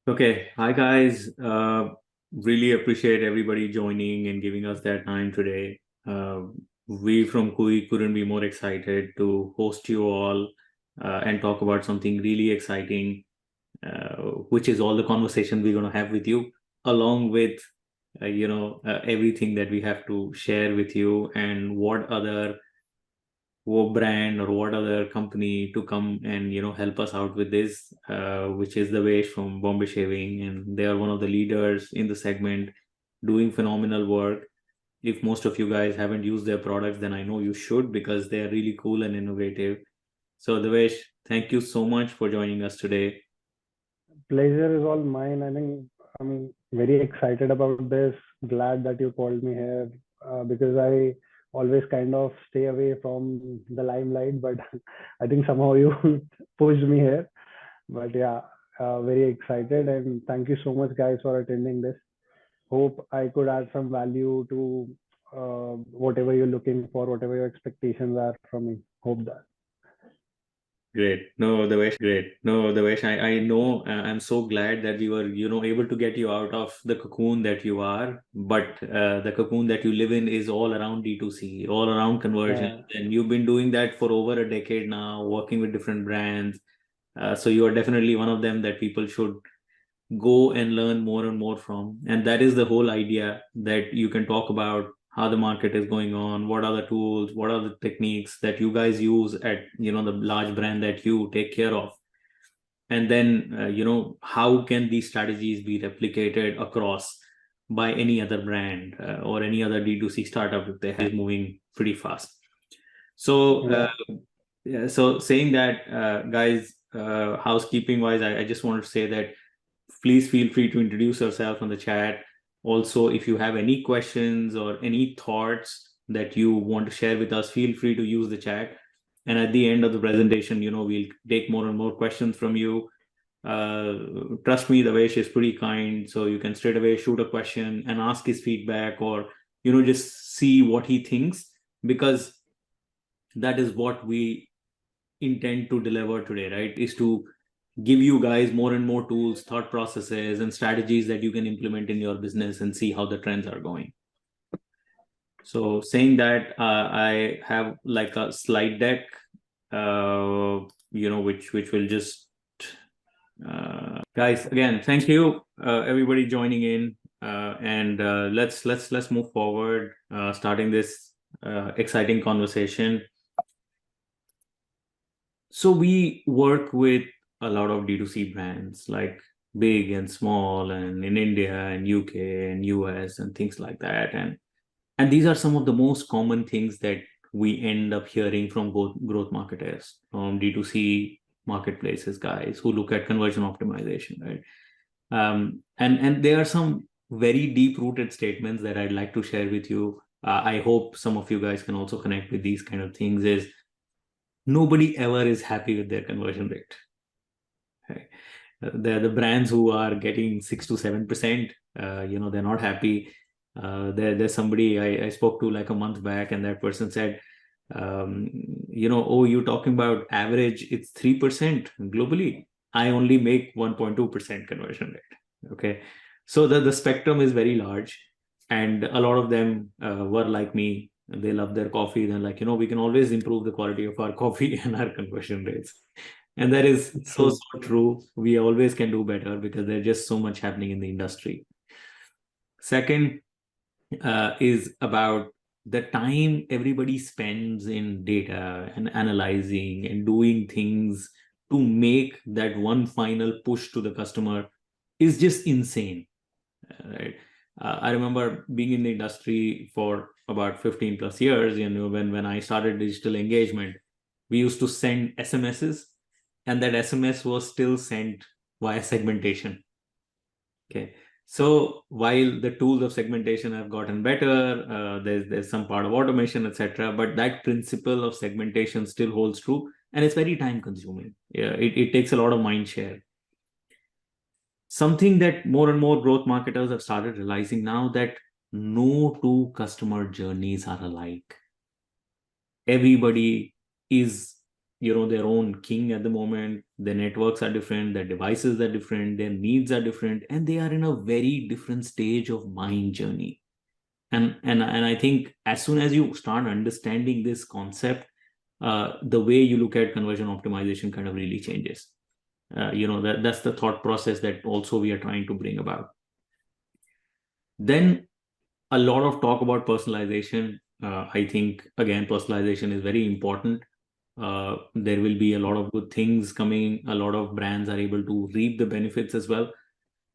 Okay, hi guys. Really appreciate everybody joining and giving us their time today. We from Cooee couldn't be more excited to host you all and talk about something really exciting, which is all the conversation we're going to have with you, along with everything that we have to share with you and what brand or what other company to come and help us out with this, which is Davesh from Bombay Shaving, and they are one of the leaders in the segment, doing phenomenal work. If most of you guys haven't used their products, then I know you should, because they are really cool and innovative. So Davesh, thank you so much for joining us today. Pleasure is all mine. I think I'm very excited about this. Glad that you called me here because I always kind of stay away from the limelight, but I think somehow you pushed me here. But yeah, very excited and thank you so much, guys, for attending this. Hope I could add some value to whatever you're looking for, whatever your expectations are from me. Hope that. Great. No, Devesh, I know, I'm so glad that we were, able to get you out of the cocoon that you are, but the cocoon that you live in is all around D2C, all around conversion. Yeah. And you've been doing that for over a decade now, working with different brands. So you are definitely one of them that people should go and learn more and more from. And that is the whole idea, that you can talk about how the market is going on, what are the tools, what are the techniques that you guys use at the large brand that you take care of, and then how can these strategies be replicated across by any other brand or any other D2C startup if they have moving pretty fast. So Yeah. yeah, so saying that, guys, housekeeping wise, I just want to say that please feel free to introduce yourself on the chat. Also, if you have any questions or any thoughts that you want to share with us, feel free to use the chat. And at the end of the presentation, we'll take more and more questions from you. Trust me, Davesh is pretty kind, so you can straight away shoot a question and ask his feedback, or just see what he thinks, because that is what we intend to deliver today, right? Is to give you guys more and more tools, thought processes, and strategies that you can implement in your business and see how the trends are going. So saying that, I have like a slide deck, which will just, guys, again, thank you, everybody joining in, and let's move forward, starting this exciting conversation. So we work with a lot of D2C brands, like big and small, and in India and UK and US and things like that. And these are some of the most common things that we end up hearing from both growth marketers, from D2C marketplaces guys who look at conversion optimization, right? And there are some very deep rooted statements that I'd like to share with you. I hope some of you guys can also connect with these kind of things. Is nobody ever is happy with their conversion rate. Right? The brands who are getting 6 to 7%, they're not happy. There's somebody I spoke to like a month back, and that person said, oh, you're talking about average, it's 3% globally. I only make 1.2% conversion rate. Okay. So the spectrum is very large, and a lot of them were like me. They love their coffee. They're like, we can always improve the quality of our coffee and our conversion rates. And that is so, True. so true. We always can do better because there's just so much happening in the industry. Second, is about the time everybody spends in data and analyzing and doing things to make that one final push to the customer is just insane. Right? I remember being in the industry for about 15 plus years. When I started digital engagement, we used to send SMSs, and that SMS was still sent via segmentation. Okay. So while the tools of segmentation have gotten better, there's some part of automation, etc. But that principle of segmentation still holds true, and it's very time consuming. Yeah, it takes a lot of mind share. Something that more and more growth marketers have started realizing now, that no two customer journeys are alike. Everybody is their own king at the moment. Their networks are different, their devices are different, their needs are different, and they are in a very different stage of buying journey. And I think as soon as you start understanding this concept, the way you look at conversion optimization kind of really changes. That's the thought process that also we are trying to bring about. Then a lot of talk about personalization. I think again, personalization is very important. There will be a lot of good things coming. A lot of brands are able to reap the benefits as well.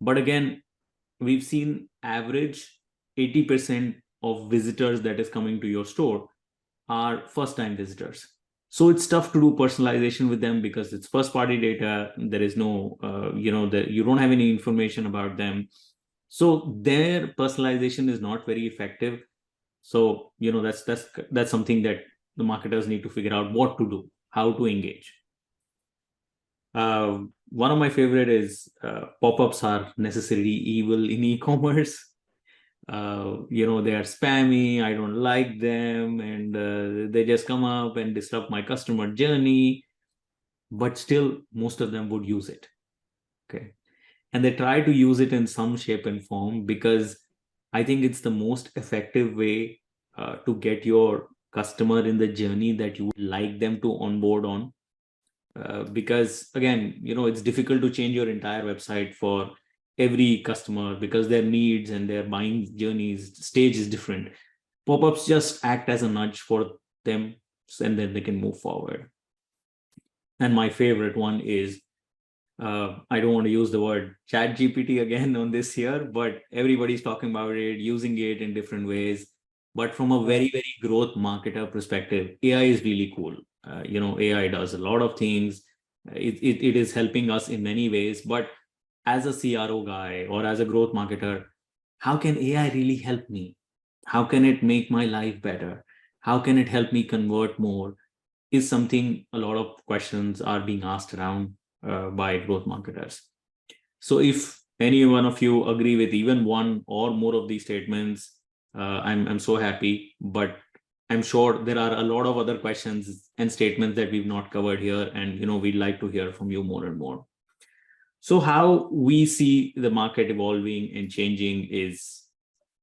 But again, we've seen average 80% of visitors that is coming to your store are first time visitors. So it's tough to do personalization with them because it's first party data. There is no, you don't have any information about them. So their personalization is not very effective. So, that's something that the marketers need to figure out what to do, how to engage. One of my favorite is pop-ups are necessarily evil in e-commerce. They are spammy, I don't like them, and they just come up and disrupt my customer journey. But still, most of them would use it. Okay. And they try to use it in some shape and form because I think it's the most effective way to get your customer in the journey that you would like them to onboard on. Because again, it's difficult to change your entire website for every customer because their needs and their buying journeys stage is different. Pop-ups just act as a nudge for them, and then they can move forward. And my favorite one is, I don't want to use the word chat GPT again on this here, but everybody's talking about it, using it in different ways. But from a very, very growth marketer perspective, AI is really cool. AI does a lot of things. It is helping us in many ways. But as a CRO guy or as a growth marketer, how can AI really help me? How can it make my life better? How can it help me convert more? Is something a lot of questions are being asked around by growth marketers. So if any one of you agree with even one or more of these statements, I'm so happy. But I'm sure there are a lot of other questions and statements that we've not covered here, and we'd like to hear from you more and more. So how we see the market evolving and changing is,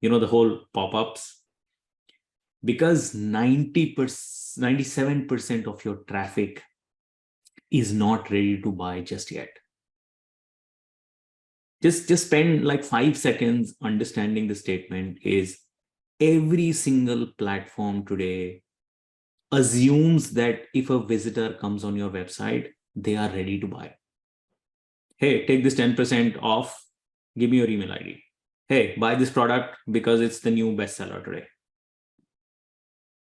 the whole pop-ups, because 90%, 97% of your traffic is not ready to buy just yet. Just spend like 5 seconds understanding the statement. Is every single platform today assumes that if a visitor comes on your website, they are ready to buy. Hey, take this 10% off, give me your email ID. Hey, buy this product because it's the new bestseller today.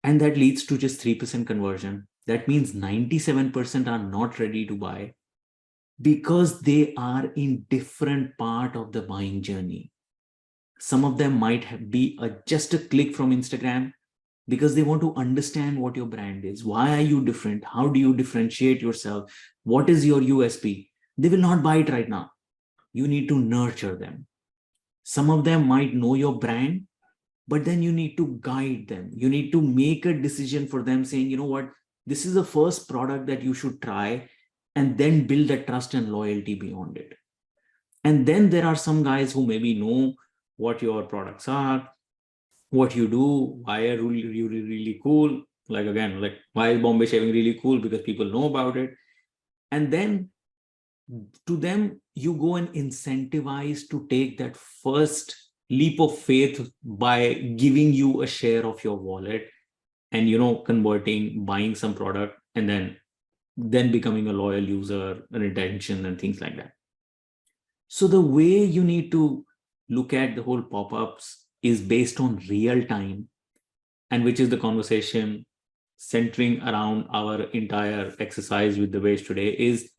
And that leads to just 3% conversion. That means 97% are not ready to buy because they are in different part of the buying journey. Some of them might be just a click from Instagram because they want to understand what your brand is. Why are you different? How do you differentiate yourself? What is your USP? They will not buy it right now. You need to nurture them. Some of them might know your brand, but then you need to guide them. You need to make a decision for them saying, you know what, this is the first product that you should try, and then build a trust and loyalty beyond it. And then there are some guys who maybe know what your products are, what you do, why are you really, really cool. Like again, like why is Bombay Shaving really cool? Because people know about it. And then to them, you go and incentivize to take that first leap of faith by giving you a share of your wallet and, converting, buying some product, and then becoming a loyal user, an retention and things like that. So the way you need to look at the whole pop-ups is based on real time, and which is the conversation centering around our entire exercise with Davesh today. Is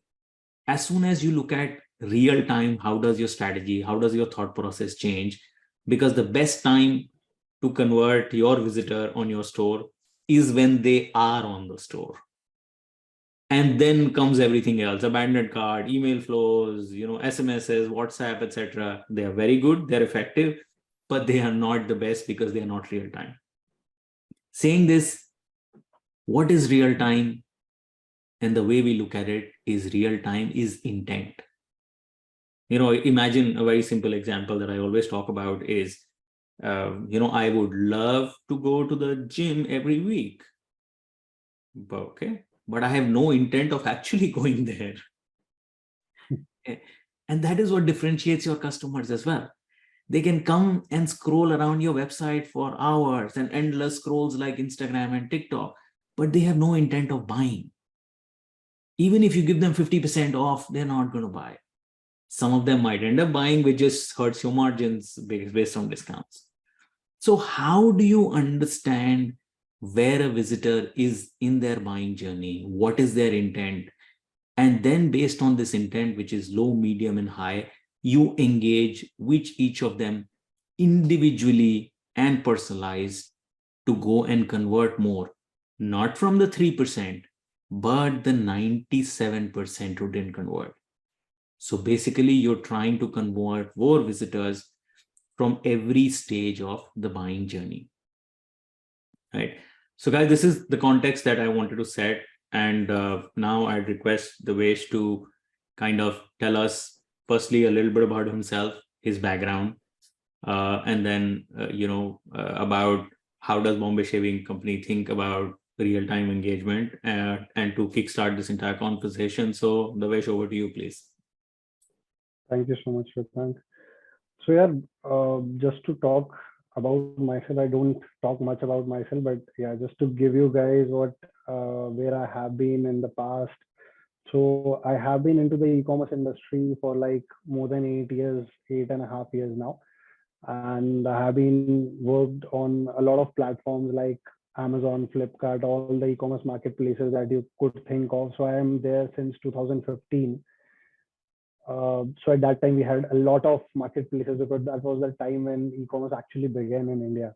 as soon as you look at real time, how does your strategy, how does your thought process change? Because the best time to convert your visitor on your store is when they are on the store. And then comes everything else: abandoned cart, email flows, SMSs, WhatsApp, etc. They are very good, they're effective, but they are not the best because they are not real time. Saying this, what is real time? and the way we look at it is real time is intent. Imagine a very simple example that I always talk about is, I would love to go to the gym every week, but I have no intent of actually going there. And that is what differentiates your customers as well. They can come and scroll around your website for hours and endless scrolls like Instagram and TikTok, but they have no intent of buying. Even if you give them 50% off, they're not going to buy. Some of them might end up buying, which just hurts your margins based on discounts. So how do you understand where a visitor is in their buying journey? What is their intent? And then based on this intent, which is low, medium, and high, you engage which each of them individually and personalized to go and convert more, not from the 3%, but the 97% who didn't convert. So basically, you're trying to convert more visitors from every stage of the buying journey, right? So guys, this is the context that I wanted to set. And now I'd request Davesh to kind of tell us firstly a little bit about himself, his background, and then, about how does Bombay Shaving Company think about real-time engagement, and to kickstart this entire conversation. So Davesh, over to you, please. Thank you so much, Shwetank. So yeah, just to talk about myself, I don't talk much about myself, but yeah, just to give you guys where I have been in the past. So I have been into the e-commerce industry for like more than 8 years, 8.5 years now. And I have been worked on a lot of platforms like Amazon, Flipkart, all the e-commerce marketplaces that you could think of. So I am there since 2015. So at that time we had a lot of marketplaces because that was the time when e-commerce actually began in India.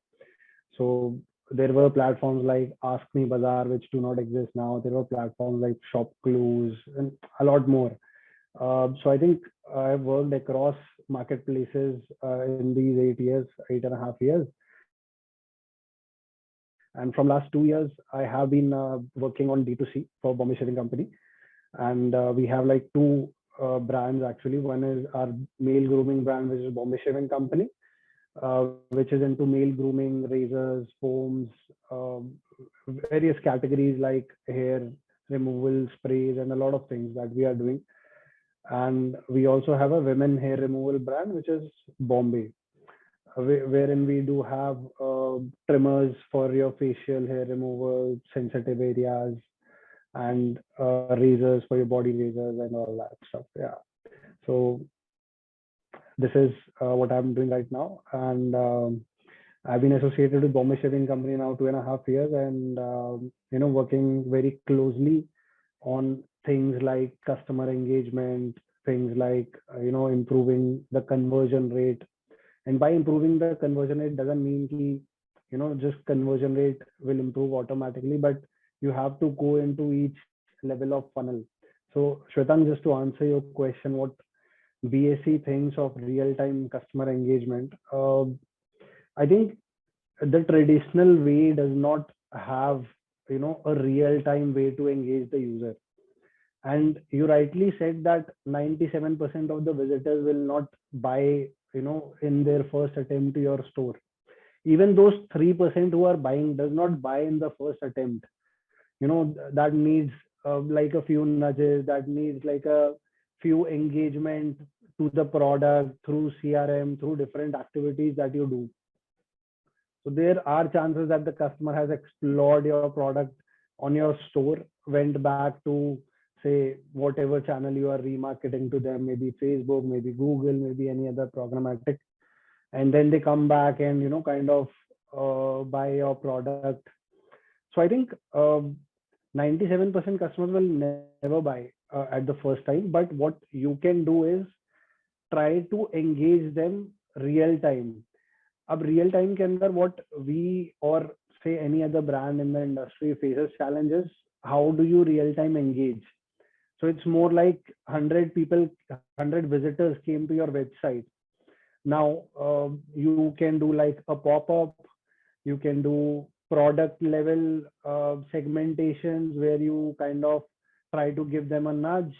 So there were platforms like Ask Me Bazaar, which do not exist now. There were platforms like Shop Clues and a lot more. So I think I've worked across marketplaces in these 8 years, 8.5 years. And from last 2 years, I have been working on D2C for Bombay Shaving Company. And we have like two brands actually. One is our male grooming brand, which is Bombay Shaving Company, which is into male grooming, razors, foams, um, various categories like hair removal sprays, and a lot of things that we are doing. And we also have a women hair removal brand, which is Bombay, wherein we do have trimmers for your facial hair removal, sensitive areas, and razors for your body razors and all that stuff. Yeah. So this is what I'm doing right now. And I've been associated with Bombay Shaving Company now 2.5 years, and working very closely on things like customer engagement, things like improving the conversion rate. And by improving the conversion rate doesn't mean just conversion rate will improve automatically, but you have to go into each level of funnel. So Shwetank, just to answer your question, what BAC thinks of real-time customer engagement, I think the traditional way does not have a real-time way to engage the user. And you rightly said that 97% of the visitors will not buy in their first attempt to your store. Even those 3% who are buying does not buy in the first attempt. That needs like a few nudges, that needs like a few engagement to the product through CRM, through different activities that you do. So there are chances that the customer has explored your product on your store, went back to say whatever channel you are remarketing to them, maybe Facebook, maybe Google, maybe any other programmatic, and then they come back and kind of buy your product. So I think 97% customers will never buy at the first time, but what you can do is try to engage them real time. अब real time के अंदर what we or say any other brand in the industry faces challenges, how do you real time engage? So it's more like 100 people, 100 visitors came to your website. Now you can do like a pop-up, you can do product level segmentations where you kind of try to give them a nudge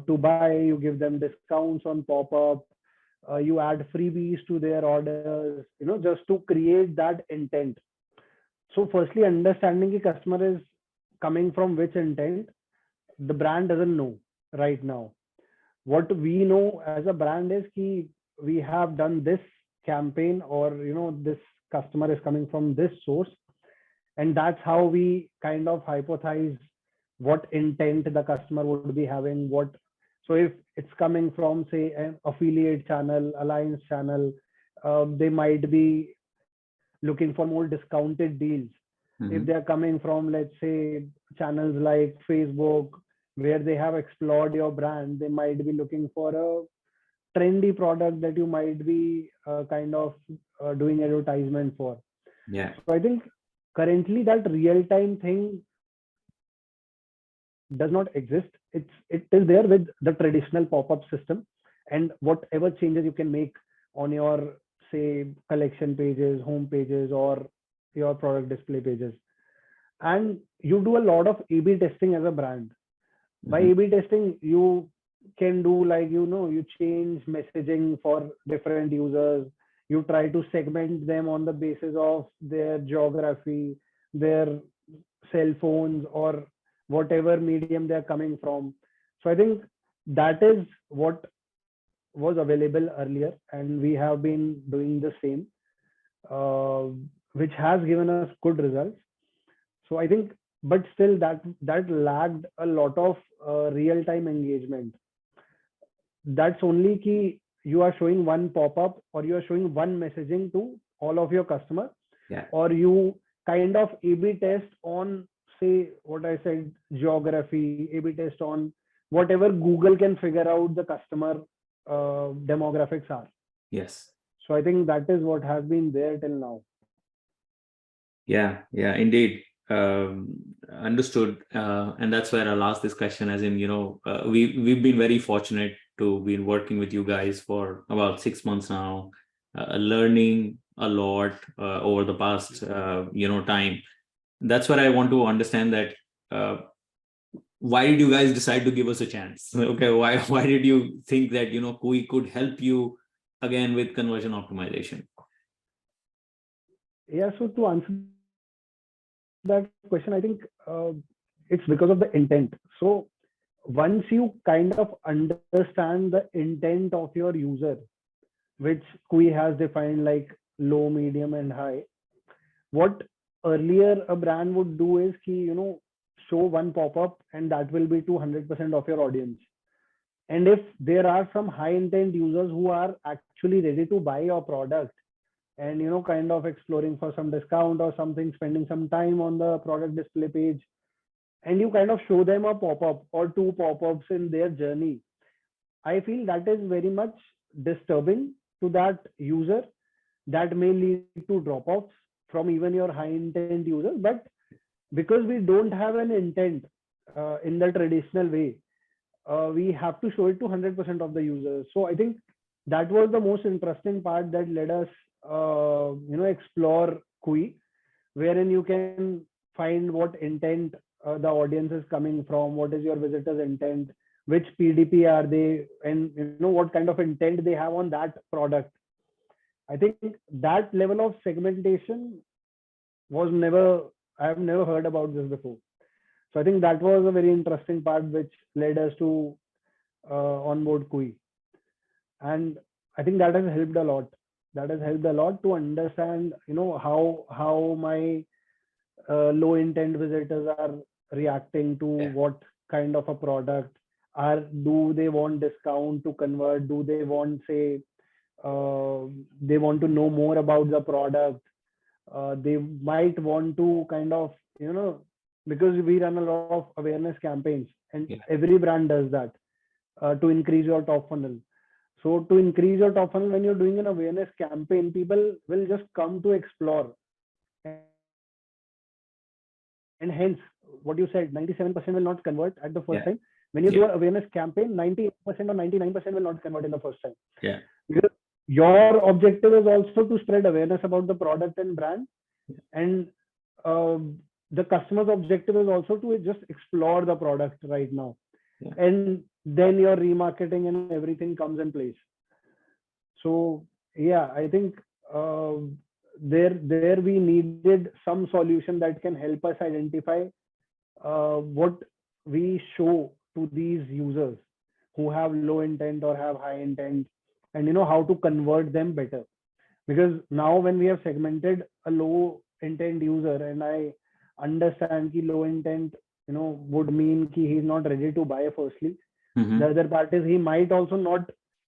to buy. You give them discounts on pop-up. You add freebies to their orders, just to create that intent. So firstly, understanding the customer is coming from which intent, the brand doesn't know right now. What we know as a brand is ki we have done this campaign, or this customer is coming from this source, and that's how we kind of hypothesize what intent the customer would be having. What So if it's coming from, say, an affiliate channel, alliance channel, they might be looking for more discounted deals. If Mm-hmm. they're coming from, let's say, channels like Facebook, where they have explored your brand, they might be looking for a trendy product that you might be kind of doing advertisement for. Yeah. So I think currently that real time thing does not exist. It is there with the traditional pop-up system, and whatever changes you can make on your, say, collection pages, home pages, or your product display pages. And you do a lot of A/B testing as a brand. By Mm-hmm. A/B testing, you can do, like, you change messaging for different users. You try to segment them on the basis of their geography, their cell phones, or whatever medium they're coming from. So I think that is what was available earlier, and we have been doing the same, uh, which has given us good results. So I think, but still that lagged a lot of real time engagement. That's only key. You are showing one pop-up, or you are showing one messaging to all of your customers, Yeah. or you kind of A/B test on, say, what I said, geography, A/B test on whatever Google can figure out the customer demographics are. Yes. So I think that is what has been there till now. Yeah. Yeah. Indeed. Understood. And that's where I'll ask this question. As in, we've been very fortunate to be working with you guys for about 6 months now, learning a lot over the past time. That's where I want to understand that. Why did you guys decide to give us a chance? Okay, why did you think that Cooee could help you again with conversion optimization? Yeah, so to answer that question, I think it's because of the intent. So once you kind of understand the intent of your user, which Cooee has defined like low, medium, and high, what earlier a brand would do is show one pop-up, and that will be to 100% of your audience. And if there are some high intent users who are actually ready to buy your product, and kind of exploring for some discount or something, spending some time on the product display page, and you kind of show them a pop-up or two pop-ups in their journey, I feel that is very much disturbing to that user. That may lead to drop-offs from even your high intent users. But because we don't have an intent in the traditional way, we have to show it to 100% of the users. So I think that was the most interesting part that led us explore Cooee, wherein you can find what intent the audience is coming from, what is your visitor's intent, which PDP are they, and what kind of intent they have on that product. I think that level of segmentation was never, I have never heard about this before. So I think that was a very interesting part which led us to onboard Cooee. And I think that has helped a lot. That has helped a lot to understand, how my low intent visitors are reacting to Yeah. what kind of a product. Do they want discount to convert? Do they want, say, they want to know more about the product? They might want to kind of, because we run a lot of awareness campaigns, and Yeah. every brand does that to increase your top funnel. So to increase your top funnel, when you're doing an awareness campaign, people will just come to explore. And hence, what you said, 97% will not convert at the first time. When you do an awareness Yeah. campaign, Yeah. 98% or 99% will not convert in the first time. Yeah. Because your objective is also to spread awareness about the product and brand. Yeah. And uh, the customer's objective is also to just explore the product right now, Yeah. and then your remarketing and everything comes in place. So yeah, I think uh, there we needed some solution that can help us identify what we show to these users who have low intent or have high intent, and how to convert them better. Because now when we have segmented a low intent user, and I understand ki low intent would mean ki he's not ready to buy firstly. The Mm-hmm. other part is he might also not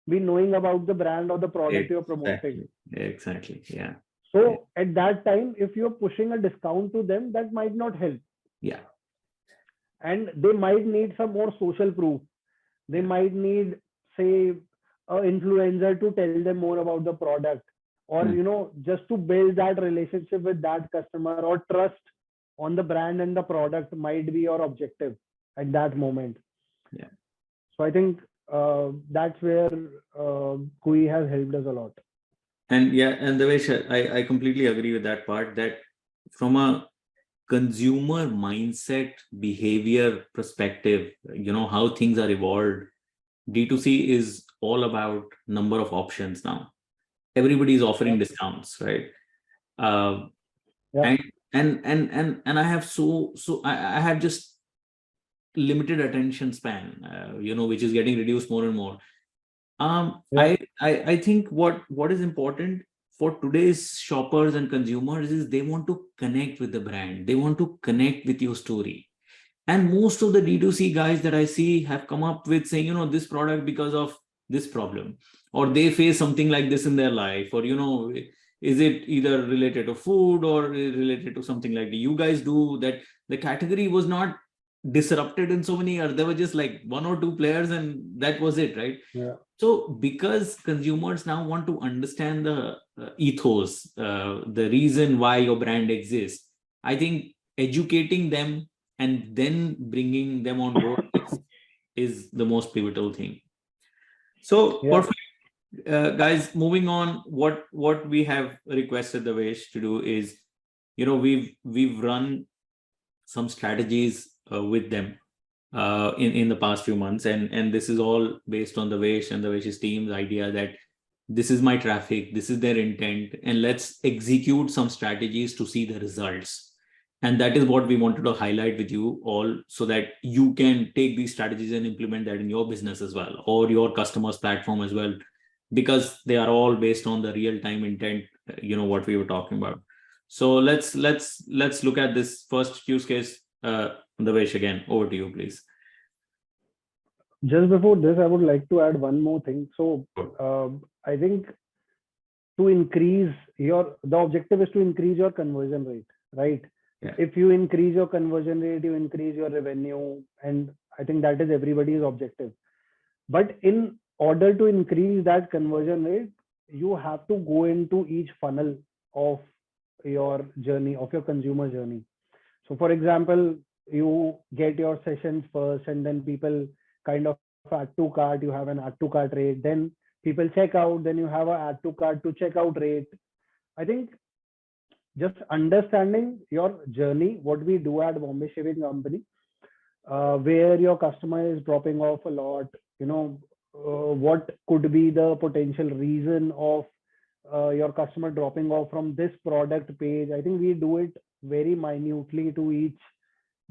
be knowing about the brand or the product you're promoting. Exactly. Exactly. Yeah. Yeah. So at that time, if you're pushing a discount to them, that might not help. Yeah. And they might need some more social proof. They Yeah. might need, say, a influencer to tell them more about the product, or Mm. just to build that relationship with that customer, or trust on the brand and the product might be your objective at that moment. Yeah. So I think that's where Cooee has helped us a lot. And yeah, and Devesh, I completely agree with that part, that from a consumer mindset behavior perspective, how things are evolved, D2C is all about number of options now. Everybody is offering Yep. discounts, right? Uh, Yeah. and and I have I have just limited attention span, which is getting reduced more and more. Yeah. I think what is important for today's shoppers and consumers is they want to connect with the brand. They want to connect with your story. And most of the D2C guys that I see have come up with saying, this product because of this problem, or they face something like this in their life, or, is it either related to food or related to something like you guys do, that the category was not disrupted in so many years. There were just like one or two players and that was it, right? Yeah. So because consumers now want to understand the ethos, the reason why your brand exists, I think educating them and then bringing them on board is the most pivotal thing. So Yeah. perfect, guys. Moving on, what we have requested Davesh to do is, we've run some strategies with them in the past few months, and this is all based on Davesh and Davesh's team's idea that this is my traffic, this is their intent, and let's execute some strategies to see the results. And that is what we wanted to highlight with you all, so that you can take these strategies and implement that in your business as well, or your customers platform as well, because they are all based on the real time intent, what we were talking about. So let's look at this first use case. Davesh, again, over to you, please. Just before this, I would like to add one more thing. So I think to increase the objective is to increase your conversion rate, right? Yeah. If you increase your conversion rate, you increase your revenue, and I think that is everybody's objective. But in order to increase that conversion rate, you have to go into each funnel of your journey, of your consumer journey. So for example, you get your sessions first, and then people kind of add to cart, you have an add to cart rate, then people check out, then you have a add to cart to checkout rate. I think just understanding your journey, what we do at Bombay Shaving Company, where your customer is dropping off a lot, what could be the potential reason of your customer dropping off from this product page. I think we do it very minutely to each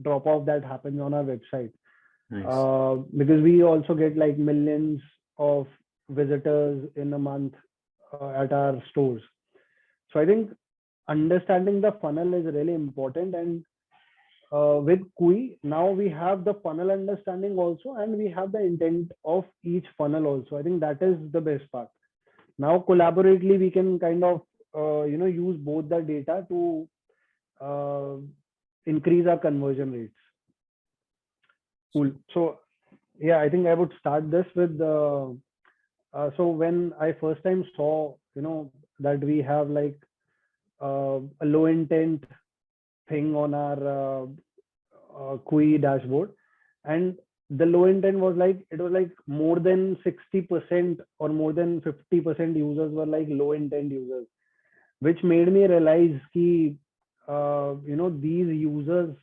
drop off that happens on our website. Nice. Because we also get like millions of visitors in a month at our stores. So I think understanding the funnel is really important. And with Cooee, now we have the funnel understanding also, and we have the intent of each funnel also. I think that is the best part. Now collaboratively, we can kind of use both the data to uh, increase our conversion rates. Cool. So yeah, I think I would start this with so when I first time saw that we have like a low intent thing on our Cooee dashboard, and the low intent was like, it was like more than 60% or more than 50% users were like low intent users, which made me realize ki these users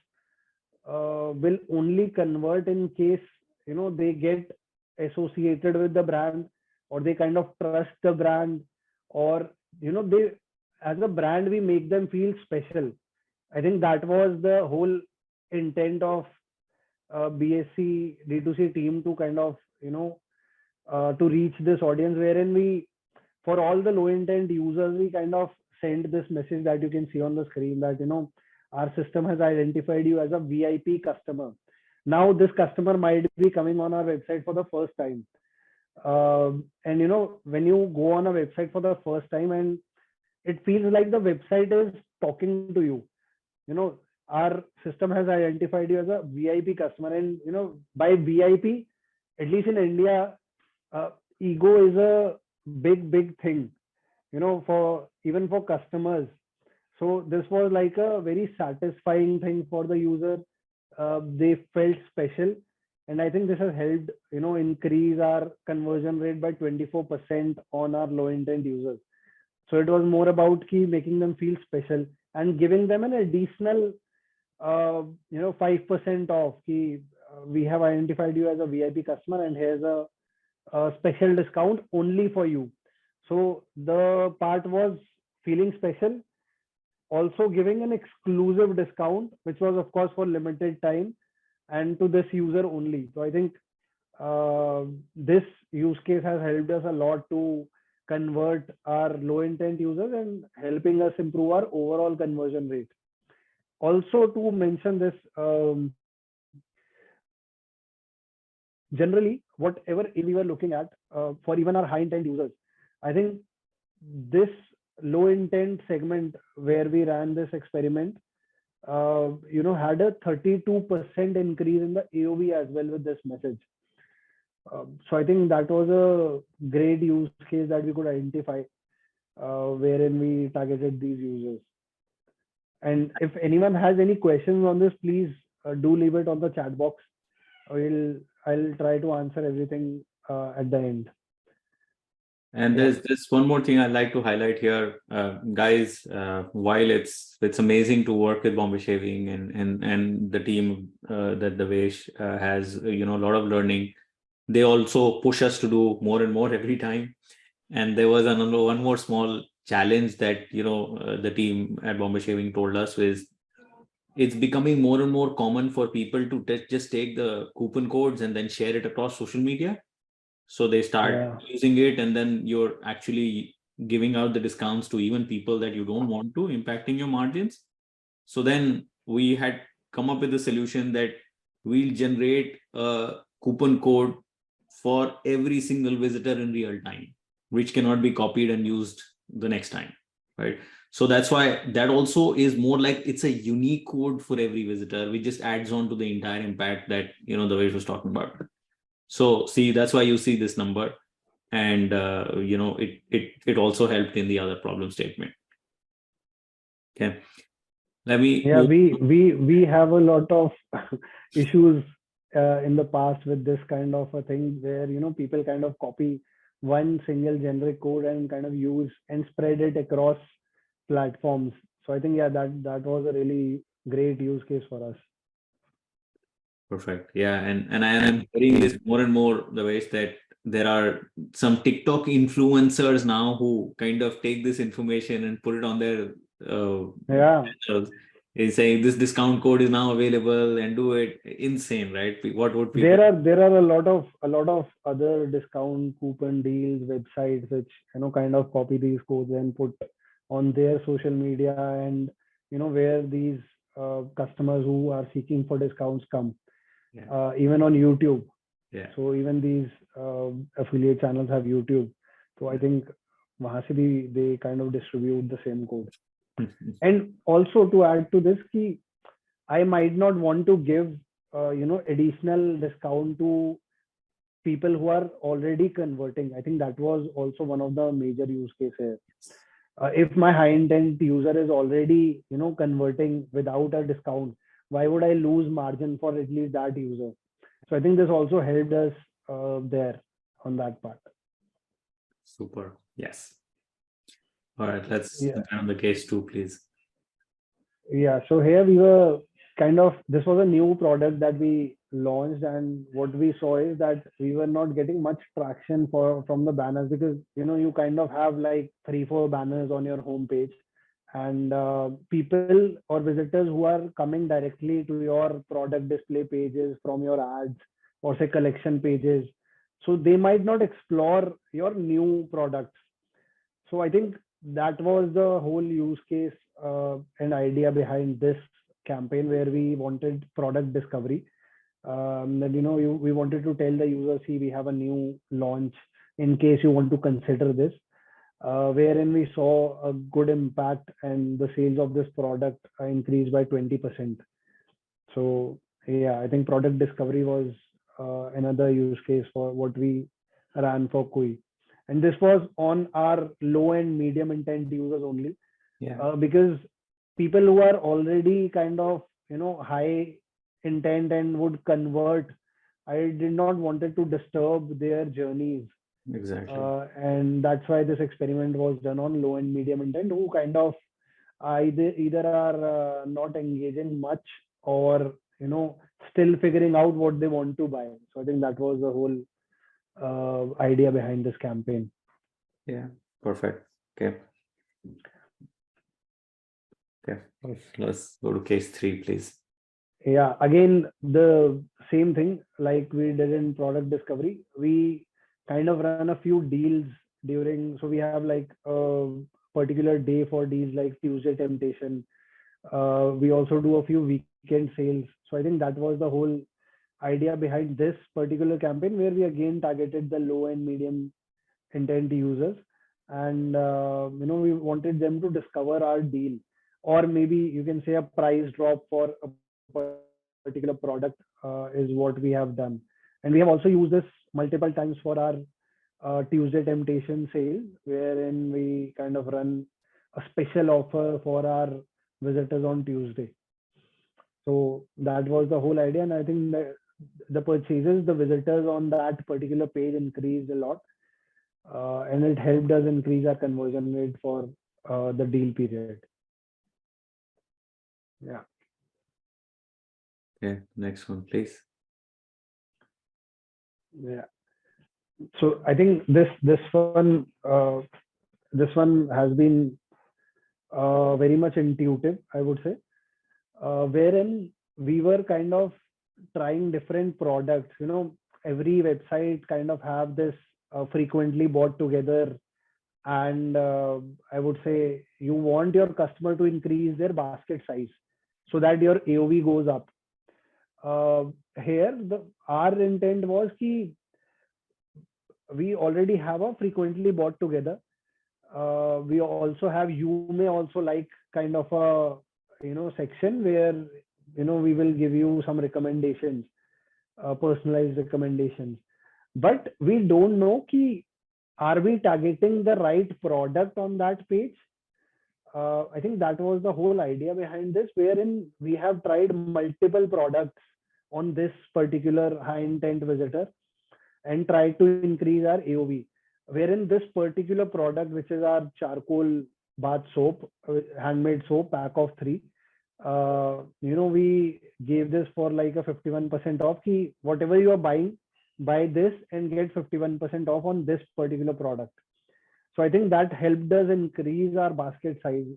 will only convert in case they get associated with the brand, or they kind of trust the brand, or they, as a brand, we make them feel special. I think that was the whole intent of BSC D2C team, to kind of to reach this audience, wherein we, for all the low intent users, we kind of send this message that you can see on the screen, that our system has identified you as a VIP customer. Now this customer might be coming on our website for the first time. And when you go on a website for the first time, and it feels like the website is talking to you, you know our system has identified you as a VIP customer. And by VIP, at least in India, uh, ego is a big thing, for even for customers. So this was like a very satisfying thing for the user. They felt special, and I think this has helped increase our conversion rate by 24% on our low intent users. So it was more about key making them feel special and giving them an additional 5% off. Key, we have identified you as a VIP customer, and here's a special discount only for you. So the part was feeling special, also giving an exclusive discount, which was of course for limited time and to this user only. So I think this use case has helped us a lot to convert our low intent users and helping us improve our overall conversion rate. Also, to mention this, generally, whatever we were looking at for even our high intent users, I think this low intent segment where we ran this experiment, had a 32% increase in the AOV as well with this message. So I think that was a great use case that we could identify, wherein we targeted these users. And if anyone has any questions on this, please do leave it on the chat box. I'll try to answer everything at the end. And there's one more thing I'd like to highlight here, guys. While it's amazing to work with Bombay Shaving and the team that Davesh has, a lot of learning. They also push us to do more and more every time. And there was one more small challenge that the team at Bombay Shaving told us is, it's becoming more and more common for people to just take the coupon codes and then share it across social media. So they start using it, and then you're actually giving out the discounts to even people that you don't want to, impacting your margins. So then we had come up with a solution that we'll generate a coupon code for every single visitor in real time, which cannot be copied and used the next time, right? So that's why that also is more like it's a unique code for every visitor, which just adds on to the entire impact that Davesh was talking about. So see, that's why you see this number, and it also helped in the other problem statement. Okay, let me. Yeah, we have a lot of issues in the past with this kind of a thing, where people kind of copy one single generic code and kind of use and spread it across platforms. So I think that was a really great use case for us. Perfect. Yeah, and I am hearing this more and more, the ways that there are some TikTok influencers now who kind of take this information and put it on their channels. Is saying this discount code is now available and do it. Insane, right? What would people? There are a lot of other discount coupon deals websites which kind of copy these codes and put on their social media, and where these customers who are seeking for discounts come. Even on YouTube. So even these affiliate channels have YouTube. So I think wahan se bhi they kind of distribute the same code. And also, to add to this, I might not want to give additional discount to people who are already converting. I think that was also one of the major use cases. If my high intent user is already converting without a discount, why would I lose margin for at least that user? So I think this also helped us there on that part. Super. Yes. All right. Let's on the case 2, please. Yeah, so here we were kind of, this was a new product that we launched, and what we saw is that we were not getting much traction for from the banners, because you kind of have like 3 4 banners on your homepage, and people or visitors who are coming directly to your product display pages from your ads, or say collection pages, so they might not explore your new products. So I think that was the whole use case and idea behind this campaign, where we wanted product discovery. That we wanted to tell the user, see, we have a new launch in case you want to consider this. Wherein we saw a good impact, and the sales of this product increased by 20%. So yeah, I think product discovery was another use case for what we ran for Cooee. And this was on our low and medium intent users only, Yeah, because people who are already kind of high intent and would convert, I did not wanted to disturb their journeys, exactly. and that's why this experiment was done on low and medium intent, who kind of either are not engaging much, or still figuring out what they want to buy. So I think that was the whole idea behind this campaign. Yeah, perfect. Okay, okay. Let's go to case three, please. Yeah, again, the same thing like we did in product discovery. We kind of run a few deals during, so we have like a particular day for deals like Tuesday Temptation. We also do a few weekend sales. So I think that was the whole idea behind this particular campaign, where we again targeted the low and medium intent users, and we wanted them to discover our deal, or maybe you can say a price drop for a particular product, is what we have done. And we have also used this multiple times for our Tuesday Temptation sale, wherein we kind of run a special offer for our visitors on Tuesday. So that was the whole idea, and I think the purchases, the visitors on that particular page increased a lot, and it helped us increase our conversion rate for the deal period. Yeah. Okay, next one, please. Yeah. So I think this one has been very much intuitive, I would say, wherein we were kind of trying different products. Every website kind of have this frequently bought together, and I would say you want your customer to increase their basket size so that your AOV goes up. Uh, Here, our intent was ki we already have a frequently bought together. We also have, you may also like, kind of a section where we will give you some recommendations, personalized recommendations. But we don't know ki are we targeting the right product on that page. I think that was the whole idea behind this, wherein we have tried multiple products on this particular high intent visitor, and try to increase our AOV. Wherein this particular product, which is our charcoal bath soap, handmade soap pack of three, we gave this for like a 51% off. Ki whatever you are buying, buy this and get 51% off on this particular product. So I think that helped us increase our basket size.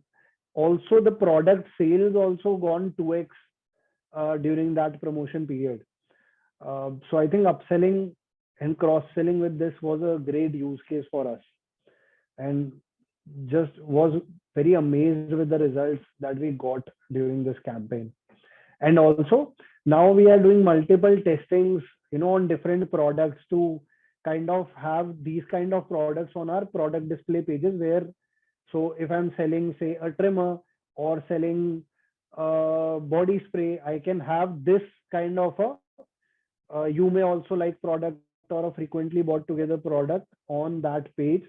Also, the product sales also gone 2x during that promotion period. So I think upselling and cross-selling with this was a great use case for us, and just was very amazed with the results that we got during this campaign. And also, now we are doing multiple testings, on different products, to kind of have these kind of products on our product display pages, where, so if I'm selling, say, a trimmer, or selling body spray, I can have this kind of a you may also like product, or a frequently bought together product on that page,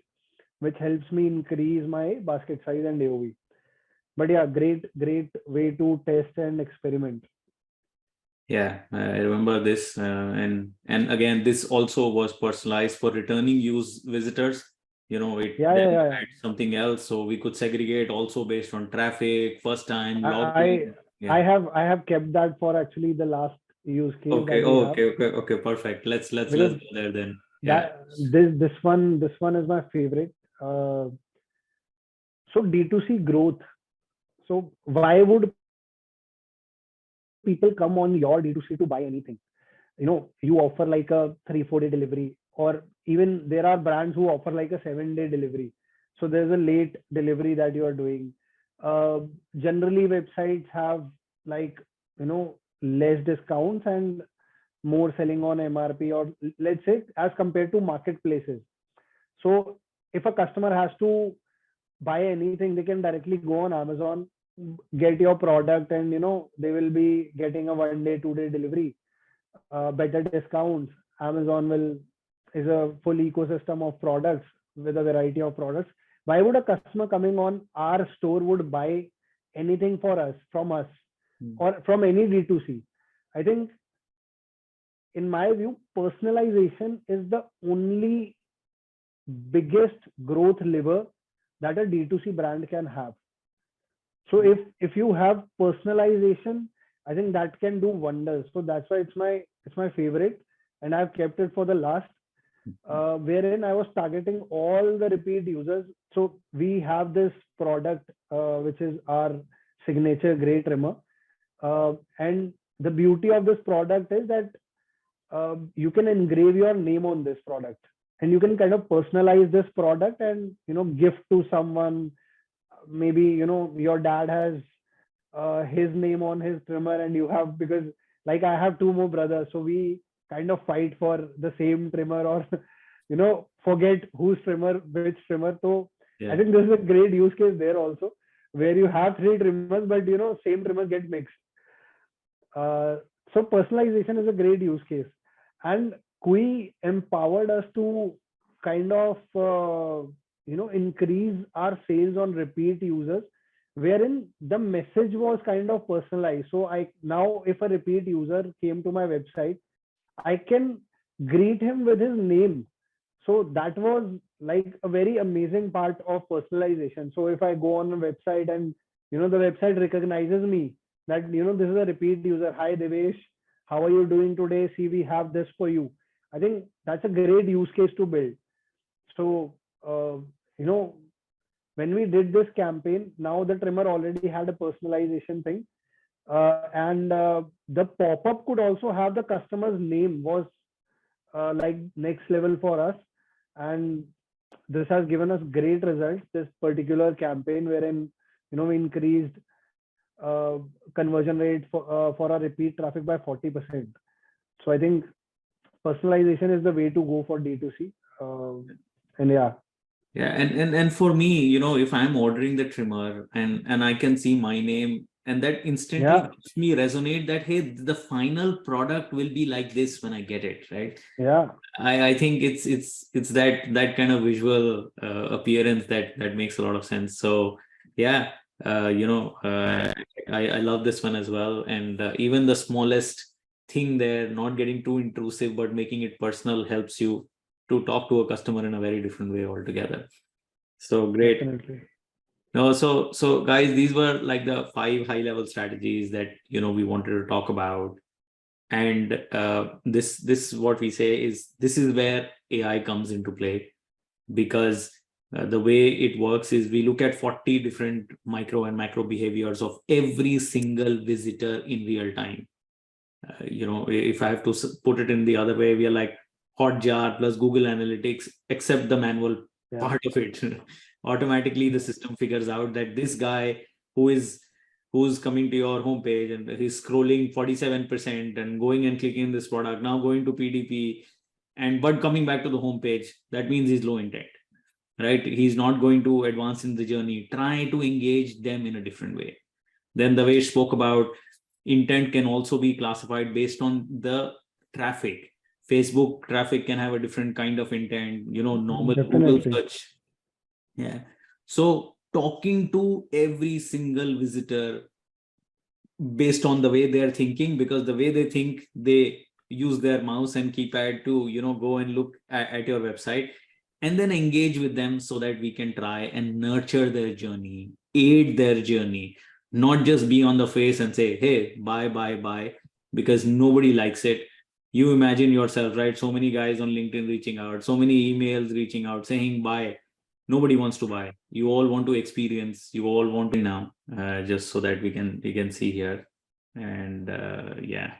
which helps me increase my basket size and AOV. But yeah, great way to test and experiment. Yeah, I remember this, and again, this also was personalized for returning use visitors. it Yeah, then yeah, yeah, had something else, so we could segregate also based on traffic, first time yeah. login. I Yeah. have kept that for actually the last use case Okay. that we Oh, have, okay. Perfect. Let's because go there then. Yeah. this one is my favorite. Uh, so D2C growth. So why would people come on your D2C to buy anything? You offer like a 3-4 day delivery, or even there are brands who offer like a 7-day delivery. So there's a late delivery that you are doing. uh, Generally websites have like, less discounts and more selling on MRP, or let's say as compared to marketplaces. So if a customer has to buy anything, they can directly go on Amazon, get your product, and they will be getting a 1-day, 2-day delivery, better discounts. Amazon will is a full ecosystem of products with a variety of products. Why would a customer coming on our store would buy anything for us from us, Mm. or from any D2C? I think, in my view, personalization is the only biggest growth lever that a D2C brand can have. So if you have personalization, I think that can do wonders. So that's why it's my favorite, and I've kept it for the last, wherein I was targeting all the repeat users. So we have this product, which is our signature gray trimmer, and the beauty of this product is that you can engrave your name on this product, and you can kind of personalize this product and gift to someone. Maybe your dad has his name on his trimmer, and you have, because like I have two more brothers, so we kind of fight for the same trimmer, or forget whose trimmer, which trimmer. So I Yeah. think this is a great use case there also, where you have three trimmers, but same trimmers get mixed. uh, so personalization is a great use case, and Cooee empowered us to kind of increase our sales on repeat users, wherein the message was kind of personalized. So I now, if a repeat user came to my website, I can greet him with his name. So that was like a very amazing part of personalization. So if I go on a website and the website recognizes me, that this is a repeat user. Hi Devesh, how are you doing today? See, we have this for you. I think that's a great use case to build. So you know when we did this campaign, now the trimmer already had a personalization thing, and the pop-up could also have the customer's name, was like next level for us. And this has given us great results, this particular campaign, wherein we increased conversion rate for our repeat traffic by 40%. So I think personalization is the way to go for D2C. And yeah. Yeah, and for me, if I'm ordering the trimmer and I can see my name, and that instantly Yeah. helps me resonate that, hey, the final product will be like this when I get it, right? Yeah. I think it's that kind of visual appearance that makes a lot of sense. So yeah, I love this one as well, and even the smallest thing there, not getting too intrusive but making it personal, helps you to talk to a customer in a very different way altogether. So great. Definitely. No, so guys, these were like the 5 high level strategies that we wanted to talk about. And this what we say is, this is where AI comes into play, because the way it works is we look at 40 different micro and macro behaviors of every single visitor in real time. If I have to put it in the other way, we are like Hotjar plus Google Analytics, except the manual Yeah. part of it. Automatically, the system figures out that this guy who is who's coming to your homepage and he's scrolling 47% and going and clicking this product, now going to PDP, and but coming back to the homepage, that means he's low intent, right? He's not going to advance in the journey. Try to engage them in a different way. Then the way spoke about, intent can also be classified based on the traffic. Facebook traffic can have a different kind of intent, normal Google Definitely. search. Yeah. So talking to every single visitor based on the way they're thinking, because the way they think, they use their mouse and keypad to, go and look at your website. and then engage with them so that we can try and nurture their journey, aid their journey, not just be on the face and say, hey, buy, buy, buy, because nobody likes it. You imagine yourself, right? So many guys on LinkedIn reaching out, so many emails reaching out saying buy. Nobody wants to buy. You all want to experience. You all want to now, just so that we can see here, and yeah.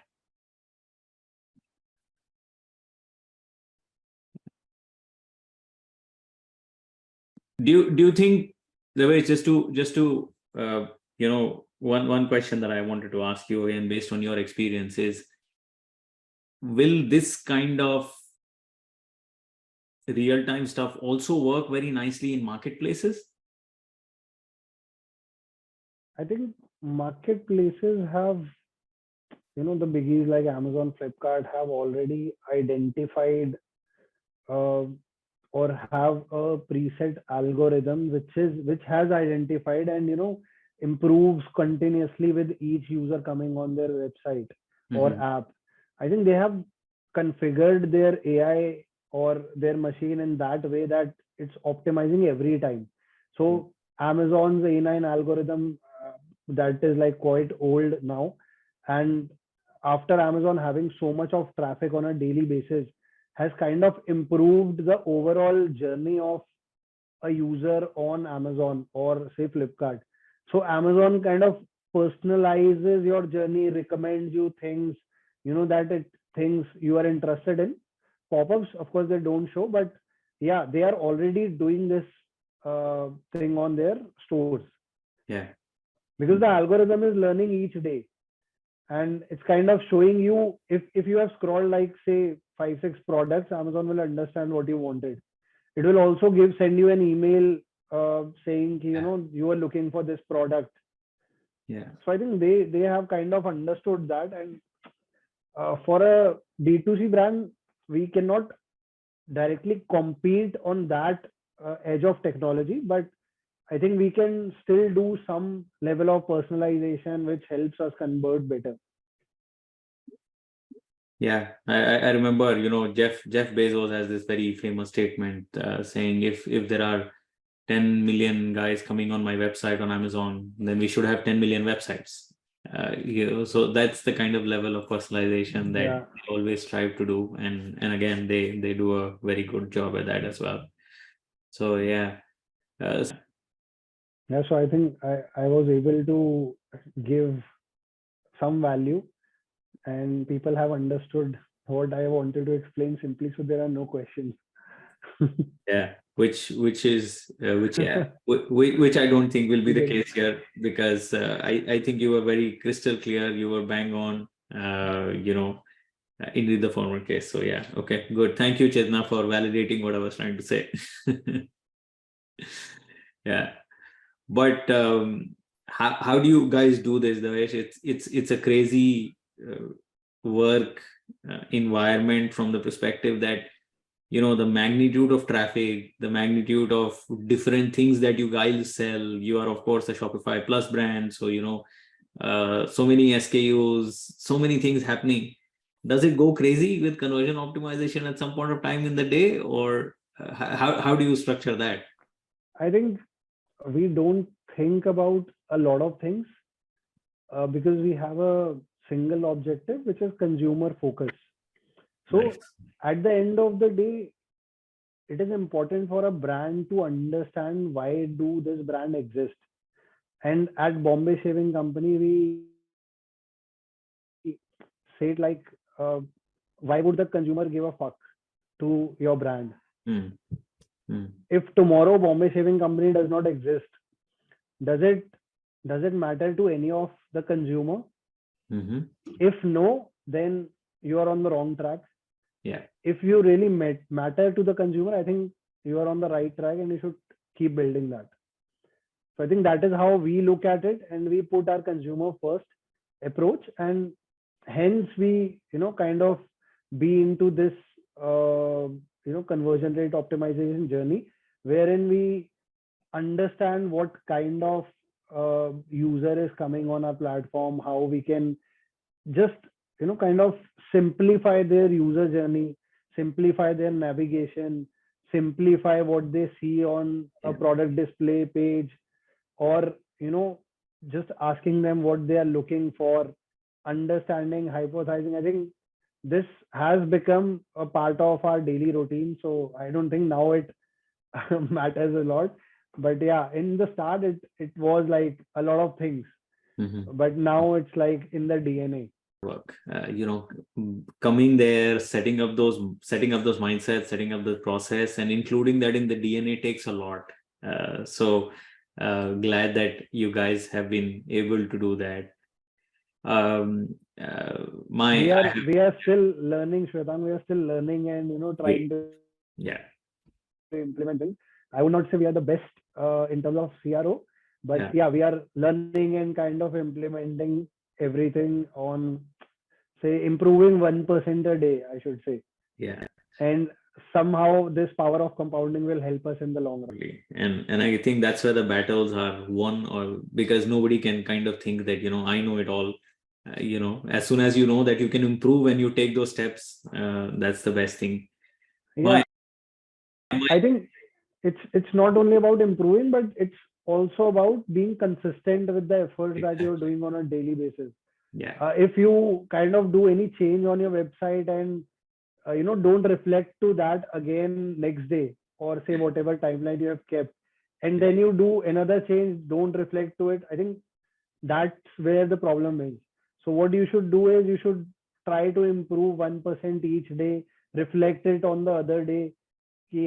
Do you think the way just to one question that I wanted to ask you again based on your experience is, will this kind of real time stuff also work very nicely in marketplaces? I think marketplaces have, the biggies like Amazon, Flipkart have already identified uh, or have a preset algorithm which has identified and improves continuously with each user coming on their website or Mm-hmm. app. I think they have configured their AI or their machine in that way that it's optimizing every time. So Amazon's A9 algorithm, that is like quite old now, and after Amazon having so much of traffic on a daily basis, has kind of improved the overall journey of a user on Amazon or say Flipkart. So Amazon kind of personalizes your journey, recommends you things, that it things you are interested in. Pop-ups, of course, they don't show, but yeah, they are already doing this thing on their stores Yeah. because the algorithm is learning each day, and it's kind of showing you if you have scrolled like say 5 6 products, Amazon will understand what you wanted. It will also send you an email saying Yeah. you are looking for this product. Yeah. So I think they have kind of understood that, and for a D2C brand, we cannot directly compete on that edge of technology, but I think we can still do some level of personalization which helps us convert better. Yeah, I remember, Jeff Bezos has this very famous statement saying, if there are 10 million guys coming on my website on Amazon, then we should have 10 million websites. So that's the kind of level of personalization that Yeah. they always strive to do, and again, they do a very good job at that as well. So yeah. Yeah, so I think I was able to give some value, and people have understood what I wanted to explain simply, so there are no questions. Yeah, which I don't think will be the Good. case here, because I think you were very crystal clear. You were bang on. In the former case. So yeah, okay, good. Thank you, Chetna, for validating what I was trying to say. Yeah, but how do you guys do this, Davesh? It's a crazy work environment from the perspective that the magnitude of traffic, the magnitude of different things that you guys sell. You are of course a Shopify Plus brand, so so many SKUs, so many things happening. Does it go crazy with conversion optimization at some point of time in the day, or how do you structure that? I think we don't think about a lot of things because we have a single objective, which is consumer focus. Nice. So at the end of the day, it is important for a brand to understand why do this brand exist. And at Bombay Shaving Company, we say it like, why would the consumer give a fuck to your brand? Mm, mm, If tomorrow Bombay Shaving Company does not exist, does it matter to any of the consumer? mm-hmm. If no, then you are on the wrong track. Yeah. If you really matter to the consumer, I think you are on the right track, and you should keep building that. So I think that is how we look at it, and we put our consumer first approach, and hence we kind of be into this conversion rate optimization journey, wherein we understand what kind of user is coming on our platform, how we can just kind of simplify their user journey, simplify their navigation, simplify what they see on a product display page, or just asking them what they are looking for, understanding, hypothesizing. I think this has become a part of our daily routine, so I don't think now it matters a lot. But yeah, in the start it was like a lot of things, but now it's like in the DNA. Work, coming there, setting up those mindsets, setting up the process, and including that in the DNA takes a lot. So glad that you guys have been able to do that. We are still learning, Shwetan. We are still learning and trying to implement things. I would not say we are the best in terms of CRO, but yeah, we are learning and kind of implementing everything on, say, improving 1% a day, I should say. And somehow this power of compounding will help us in the long run. And I think that's where the battles are won, or because nobody can kind of think that I know it all. As soon as you know that you can improve and you take those steps, that's the best thing. I think it's not only about improving, but it's also about being consistent with the efforts that you're doing on a daily basis. If you kind of do any change on your website and don't reflect to that again next day, or say whatever timeline you have kept, and then you do another change, don't reflect to it, I think that's where the problem is. So what you should do is you should try to improve 1% each day, reflect it on the other day.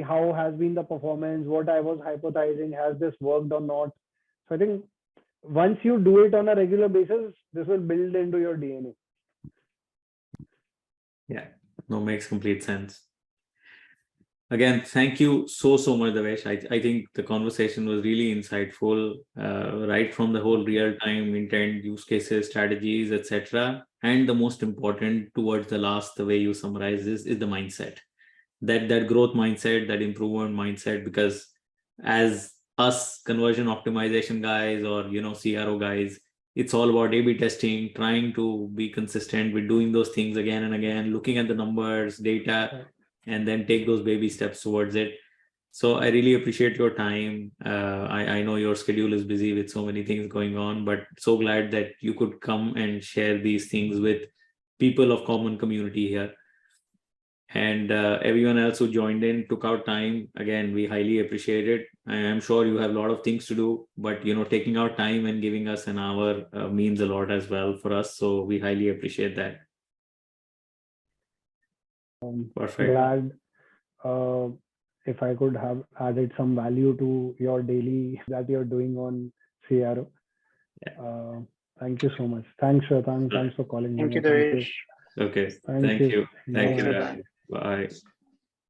How has been the performance, what I was hypothesizing, has this worked or not? So I think once you do it on a regular basis, this will build into your DNA. No, makes complete sense. Again, thank you so much, Davesh. I think the conversation was really insightful, right from the whole real-time intent, use cases, strategies, etc. And the most important, towards the last, the way you summarize this, is the mindset. That growth mindset, that improvement mindset, because as us conversion optimization guys, or CRO guys, it's all about A/B testing, trying to be consistent with doing those things again and again, looking at the numbers, data, and then take those baby steps towards it. So I really appreciate your time. I know your schedule is busy with so many things going on, but so glad that you could come and share these things with people of common community here. And everyone else who joined in, took out time, again, we highly appreciate it. I am sure you have a lot of things to do, but taking out time and giving us an hour means a lot as well for us. So we highly appreciate that. Perfect. Glad if I could have added some value to your daily that you're doing on CRO. Thank you so much. Thanks, Shwetan. Thanks for calling me. Thank you, Davesh. Okay. Thank you. Thank you. Bye.